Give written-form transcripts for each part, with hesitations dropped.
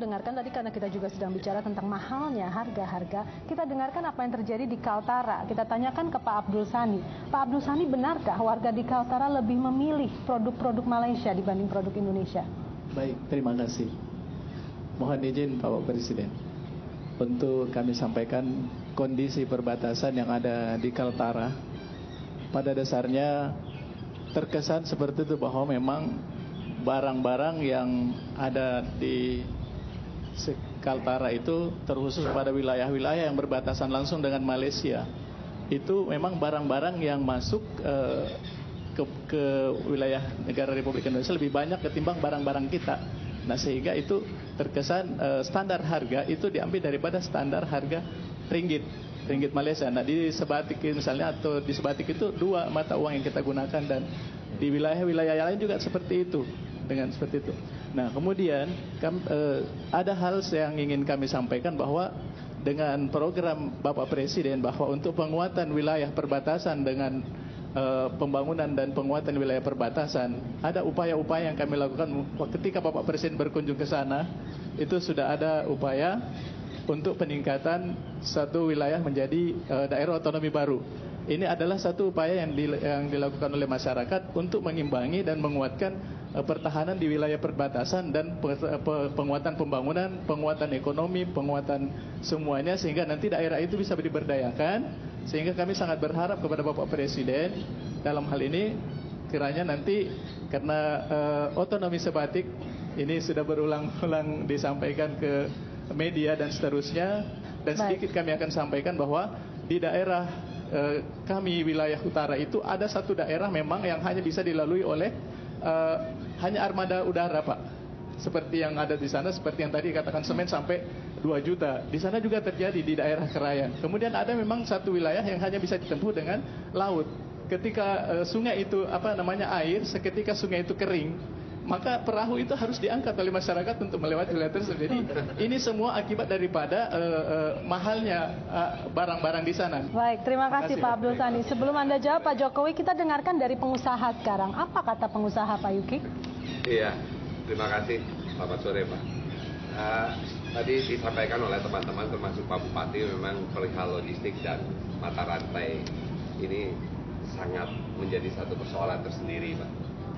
dengarkan tadi karena kita juga sedang bicara tentang mahalnya harga-harga. Kita dengarkan apa yang terjadi di Kaltara. Kita tanyakan ke Pak Abdul Sani. Pak Abdul Sani, benarkah warga di Kaltara lebih memilih produk-produk Malaysia dibanding produk Indonesia? Baik, terima kasih. Mohon izin Bapak Presiden untuk kami sampaikan kondisi perbatasan yang ada di Kaltara. Pada dasarnya terkesan seperti itu bahwa memang barang-barang yang ada di Kaltara itu terkhusus pada wilayah-wilayah yang berbatasan langsung dengan Malaysia. Itu memang barang-barang yang masuk ke wilayah negara Republik Indonesia lebih banyak ketimbang barang-barang kita. Nah, sehingga itu terkesan standar harga itu diambil daripada standar harga ringgit Malaysia. Nah, di Sebatik misalnya atau di Sebatik itu 2 mata uang yang kita gunakan, dan di wilayah-wilayah lain juga seperti itu, dengan seperti itu. Nah, kemudian ada hal yang ingin kami sampaikan bahwa dengan program Bapak Presiden bahwa untuk penguatan wilayah perbatasan dengan pembangunan dan penguatan wilayah perbatasan, ada upaya-upaya yang kami lakukan ketika Bapak Presiden berkunjung ke sana. Itu sudah ada upaya untuk peningkatan satu wilayah menjadi daerah otonomi baru. Ini adalah satu upaya yang dilakukan oleh masyarakat untuk mengimbangi dan menguatkan pertahanan di wilayah perbatasan dan penguatan pembangunan, penguatan ekonomi, penguatan semuanya, sehingga nanti daerah itu bisa diberdayakan. Sehingga kami sangat berharap kepada Bapak Presiden dalam hal ini, kiranya nanti karena otonomi Sebatik ini sudah berulang-ulang disampaikan ke media dan seterusnya, dan sedikit kami akan sampaikan bahwa di daerah kami wilayah utara itu ada satu daerah memang yang hanya bisa dilalui oleh hanya armada udara, Pak. Seperti yang ada di sana, seperti yang tadi katakan semen sampai 2 juta. Di sana juga terjadi di daerah Kerayan. Kemudian ada memang satu wilayah yang hanya bisa ditempuh dengan laut. Ketika sungai itu air, seketika sungai itu kering, maka perahu itu harus diangkat oleh masyarakat untuk melewati wilayah tersebut. Jadi ini semua akibat daripada mahalnya barang-barang di sana. Baik, terima kasih Pak Abdul Sani. Sebelum Anda jawab Pak Jokowi, kita dengarkan dari pengusaha sekarang. Apa kata pengusaha, Pak Yuki? Iya, terima kasih. Selamat sore, Pak. Tadi disampaikan oleh teman-teman termasuk Pak Bupati, memang perihal logistik dan mata rantai ini sangat menjadi satu persoalan tersendiri, Pak.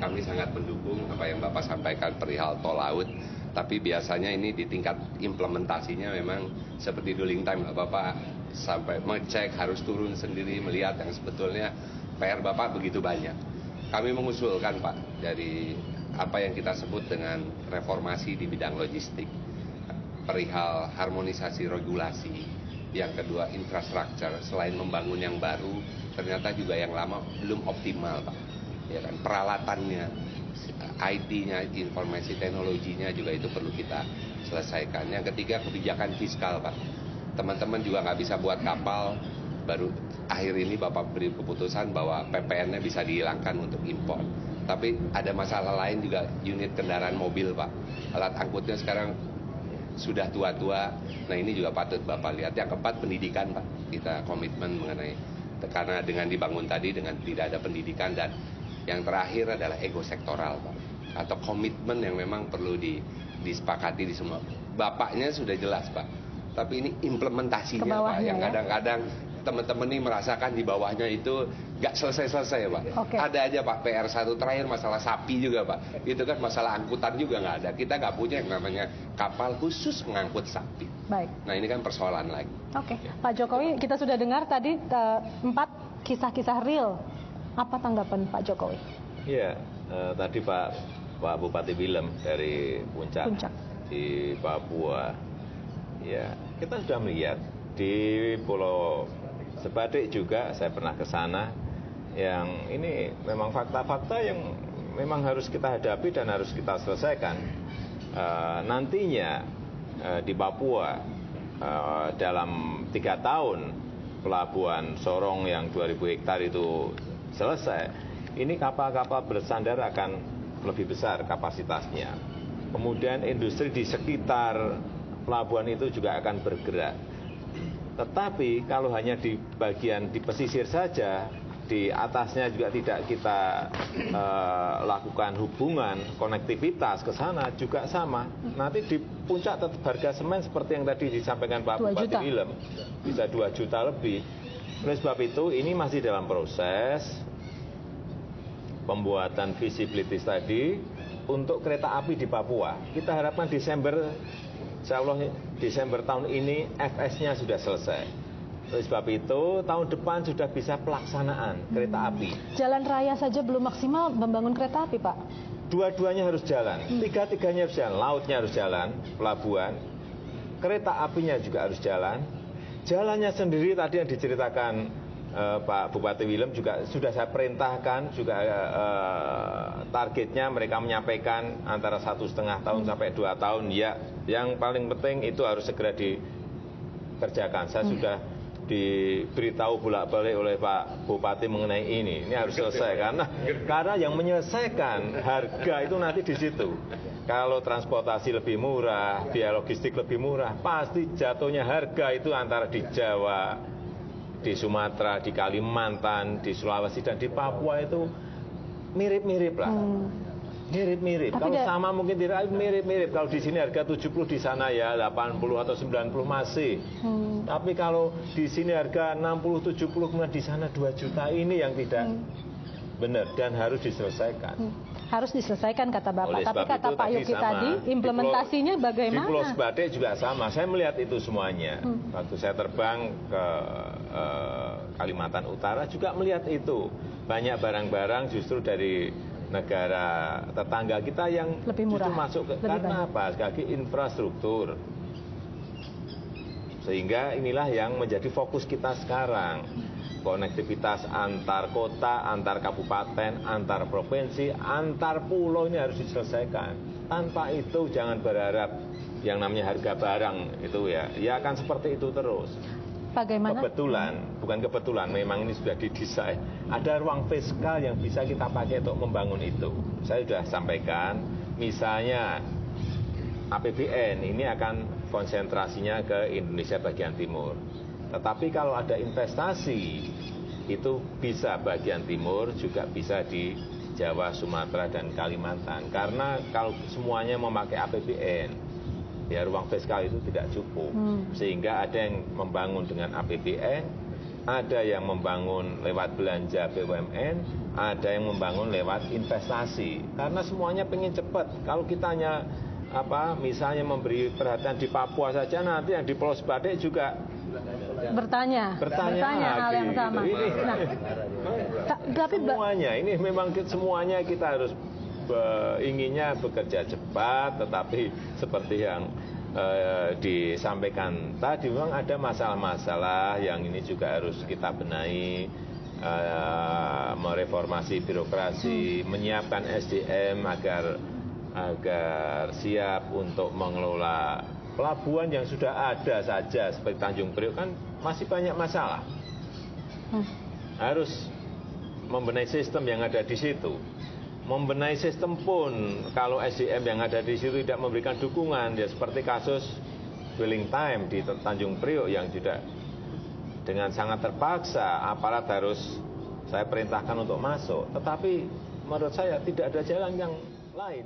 Kami sangat mendukung apa yang Bapak sampaikan perihal tol laut, tapi biasanya ini di tingkat implementasinya memang seperti dwelling time, Bapak sampai mengecek, harus turun sendiri melihat yang sebetulnya PR Bapak begitu banyak. Kami mengusulkan, Pak, dari apa yang kita sebut dengan reformasi di bidang logistik, perihal harmonisasi regulasi, yang kedua infrastruktur, selain membangun yang baru, ternyata juga yang lama belum optimal, Pak. Ya kan, peralatannya, IT-nya, informasi teknologinya juga itu perlu kita selesaikan. Yang ketiga, kebijakan fiskal, Pak. Teman-teman juga nggak bisa buat kapal, baru akhir ini Bapak beri keputusan bahwa PPN-nya bisa dihilangkan untuk impor. Tapi ada masalah lain juga, unit kendaraan mobil, Pak. Alat angkutnya sekarang sudah tua-tua. Nah, ini juga patut Bapak lihat. Yang keempat, pendidikan, Pak. Kita komitmen mengenai, karena dengan dibangun tadi dengan tidak ada pendidikan, dan yang terakhir adalah ego sektoral, Pak, atau komitmen yang memang perlu disepakati di semua. Bapaknya sudah jelas, Pak, tapi ini implementasinya, Pak, yang kadang-kadang teman-teman ini merasakan di bawahnya itu nggak selesai-selesai, Pak. Ada aja, Pak, PR satu terakhir masalah sapi juga, Pak. Itu kan masalah angkutan juga nggak ada. Kita nggak punya yang namanya kapal khusus mengangkut sapi. Baik. Nah, ini kan persoalan lagi. Pak Jokowi, kita sudah dengar tadi 4 kisah-kisah real. Apa tanggapan Pak Jokowi? Iya, tadi Pak Bupati Willem dari Puncak di Papua. Ya, kita sudah melihat di Pulau Sebatik juga, saya pernah ke sana. Yang ini memang fakta-fakta yang memang harus kita hadapi dan harus kita selesaikan. Nantinya di Papua dalam 3 tahun pelabuhan Sorong yang 2000 hektar itu selesai, ini kapal-kapal bersandar akan lebih besar kapasitasnya. Kemudian industri di sekitar pelabuhan itu juga akan bergerak. Tetapi kalau hanya di bagian di pesisir saja, di atasnya juga tidak kita lakukan hubungan konektivitas ke sana juga sama. Nanti di puncak tetap harga semen seperti yang tadi disampaikan Pak Bupati Willem, bisa 2 juta lebih. Oleh sebab itu ini masih dalam proses pembuatan visibility study untuk kereta api di Papua. Kita harapkan Desember, insya Allah Desember tahun ini FS-nya sudah selesai. Oleh sebab itu, tahun depan sudah bisa pelaksanaan kereta api. Jalan raya saja belum maksimal membangun kereta api, Pak? Dua-duanya harus jalan, tiga-tiganya harus jalan. Lautnya harus jalan, pelabuhan, kereta apinya juga harus jalan. Jalannya sendiri tadi yang diceritakan Pak Bupati Willem juga sudah saya perintahkan, juga targetnya mereka menyampaikan antara 1,5 tahun sampai 2 tahun. Ya, yang paling penting itu harus segera dikerjakan. Saya sudah diberitahu bolak-balik oleh Pak Bupati mengenai ini harus selesai karena yang menyelesaikan harga itu nanti di situ. Kalau transportasi lebih murah, biaya logistik lebih murah, pasti jatuhnya harga itu antara di Jawa, di Sumatera, di Kalimantan, di Sulawesi dan di Papua itu mirip-mirip lah. Mirip-mirip. Kalau sama mungkin tidak mirip-mirip. Kalau di sini harga 70, di sana ya 80 atau 90 masih. Tapi kalau di sini harga 60, 70, kemudian di sana 2 juta, ini yang tidak benar dan harus diselesaikan. Harus diselesaikan kata Bapak. Tapi kata Pak Yogi tadi, implementasinya bagaimana? Di Pulau Sebade juga sama. Saya melihat itu semuanya. Waktu saya terbang ke Kalimantan Utara juga melihat itu. Banyak barang-barang justru dari negara tetangga kita yang lebih murah, justru masuk ke karena apa? Sekali lagi infrastruktur. Sehingga inilah yang menjadi fokus kita sekarang. Konektivitas antar kota, antar kabupaten, antar provinsi, antar pulau ini harus diselesaikan. Tanpa itu jangan berharap yang namanya harga barang itu ya akan seperti itu terus. Bagaimana? Bukan kebetulan, memang ini sudah didesain. Ada ruang fiskal yang bisa kita pakai untuk membangun itu. Saya sudah sampaikan, misalnya APBN ini akan konsentrasinya ke Indonesia bagian timur. Tetapi kalau ada investasi, itu bisa bagian timur, juga bisa di Jawa, Sumatera, dan Kalimantan. Karena kalau semuanya memakai APBN, ya ruang fiskal itu tidak cukup. Sehingga ada yang membangun dengan APBN, ada yang membangun lewat belanja BUMN, ada yang membangun lewat investasi. Karena semuanya pengen cepat. Kalau kita hanya misalnya memberi perhatian di Papua saja, nanti yang di Pulau Sebade juga bertanya hal yang sama. Tapi semuanya ini memang semuanya kita harus inginnya bekerja cepat, tetapi seperti yang disampaikan tadi memang ada masalah-masalah yang ini juga harus kita benahi, mereformasi birokrasi, menyiapkan SDM agar siap untuk mengelola pelabuhan yang sudah ada saja seperti Tanjung Priok kan masih banyak masalah. Harus membenahi sistem yang ada di situ. Membenahi sistem pun kalau SDM yang ada di situ tidak memberikan dukungan, ya seperti kasus dwelling time di Tanjung Priok yang juga dengan sangat terpaksa aparat harus saya perintahkan untuk masuk, tetapi menurut saya tidak ada jalan yang lain.